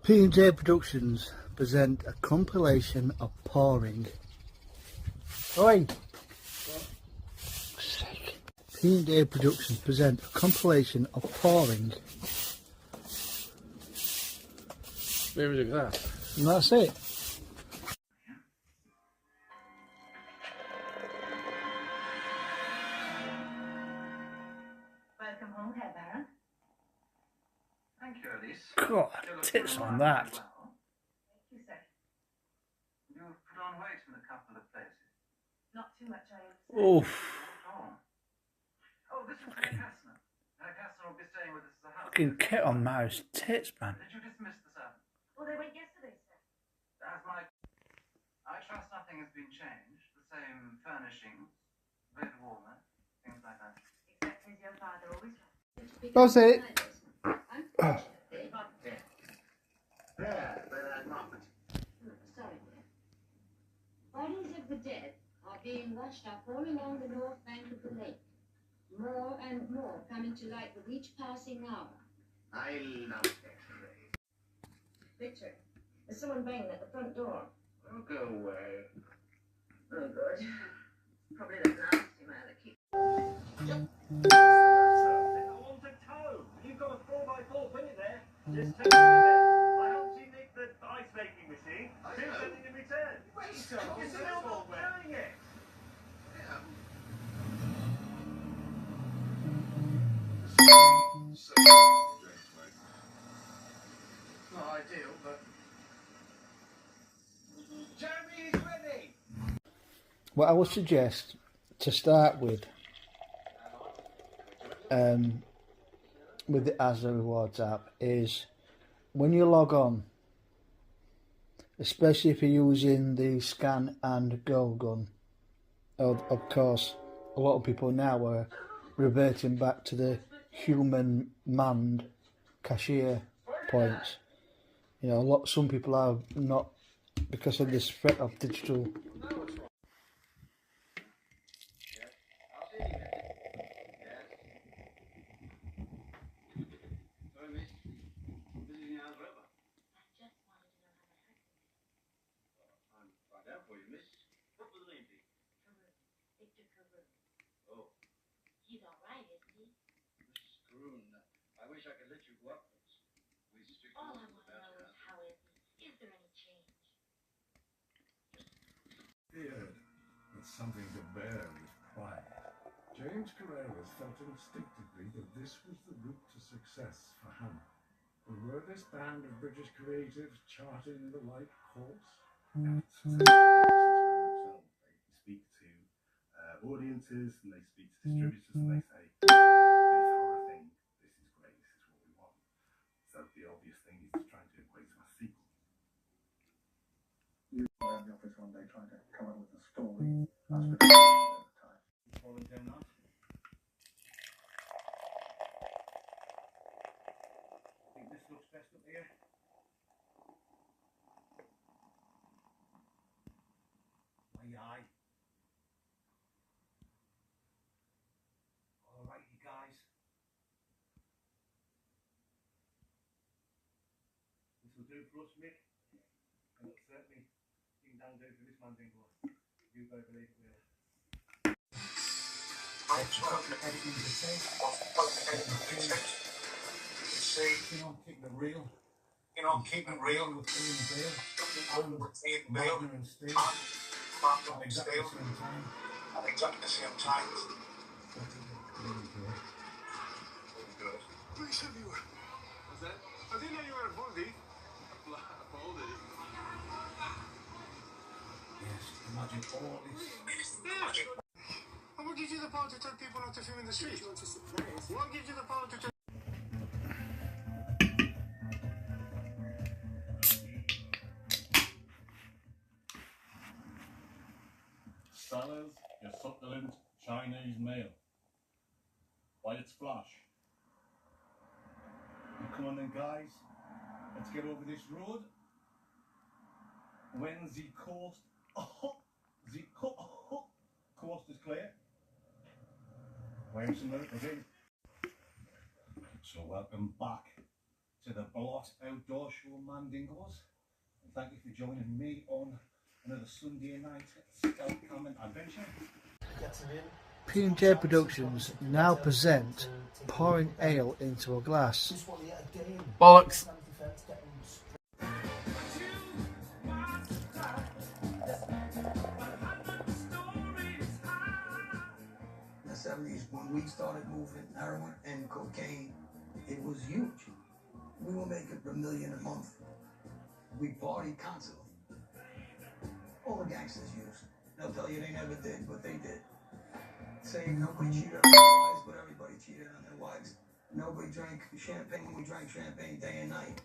P&J Productions present a compilation of pouring. Oi! P&J Productions present a compilation of pouring. Where is it that? And that's it. Welcome home, Herr Baron. Thank you, Elise. God, tits on that. Thank you, sir. You've put on weight in a couple of places. Not too much, I understand. Oof. Oh, this is Herr Kastner. Herr Kastner will be staying with us at the house. Fucking kit on mouse tits, man. Did you dismiss the servant? Well, they went yesterday, sir. I trust nothing has been changed. The same furnishings, bed warmer, things like that. Exactly as your father always was. That's it. Unfortunately. Not dead. There, where they're not. Sorry, dear. Bodies of the dead are being washed up all along the north bank of the lake. More and more coming to light with each passing hour. I love X-ray. Victor, there's someone banging at the front door. Oh, go away. Oh, good. Probably that nasty man that keeps... I want a tow. You've got a 4x4 pin in there. Just take it in there. I helped you nick the ice making machine. Do something in return. Wait, sir. You're still not doing it. Not ideal, but... Jeremy is ready! What I would suggest to start with the Asda Rewards app is when you log on, especially if you're using the scan and go gun, of course a lot of people now are reverting back to the human manned cashier points. You know, some people are not, because of this threat of digital. He's all right, isn't he? Mrs. Caroon, I wish I could let you go up, but we strictly All I know want to know is how is he? Is there any change? Feared that something to bear with pride. James Carreras felt instinctively that this was the route to success for Hannah. But were this band of British creatives charting the right course? They speak to audiences, and they speak to distributors, and they say, this horror thing, this is great, this is what we want. So the obvious thing is to try and do a great sort of sequel. You were around the office one day trying to come up with a story. That's what at the time. Volunteer now? I think this looks best up here. Aye. Alright, you guys. This will do for us, Mick. And it'll certainly ding dang do for this man, Dingle. You better believe it will. Keen on keeping it real. Keeping it real with Ian Bale. Wagner and Steve. At exactly the same time. Really good. Please have you. What's that? I didn't know you were a Baldy. Baldy? Yes, imagine all this. And what gives you the power to tell people not to film in the street? What gives you the power to tell... Sellers, your succulent Chinese mail. By its flash. Come on then, guys. Let's get over this road. When the coast, coast is clear. Williamson again. So welcome back to the Blot Outdoor Show Mandingos. And thank you for joining me on another Sunday night Scout Camping adventure. P&J Productions now present pouring ale into a glass. Bollocks. In the 70s, when we started moving heroin and cocaine, it was huge. We were making $1 million a month. We partied constantly. All the gangsters used. They'll tell you they never did, but they did. Saying nobody cheated on their wives, but everybody cheated on their wives. Nobody drank champagne. We drank champagne day and night.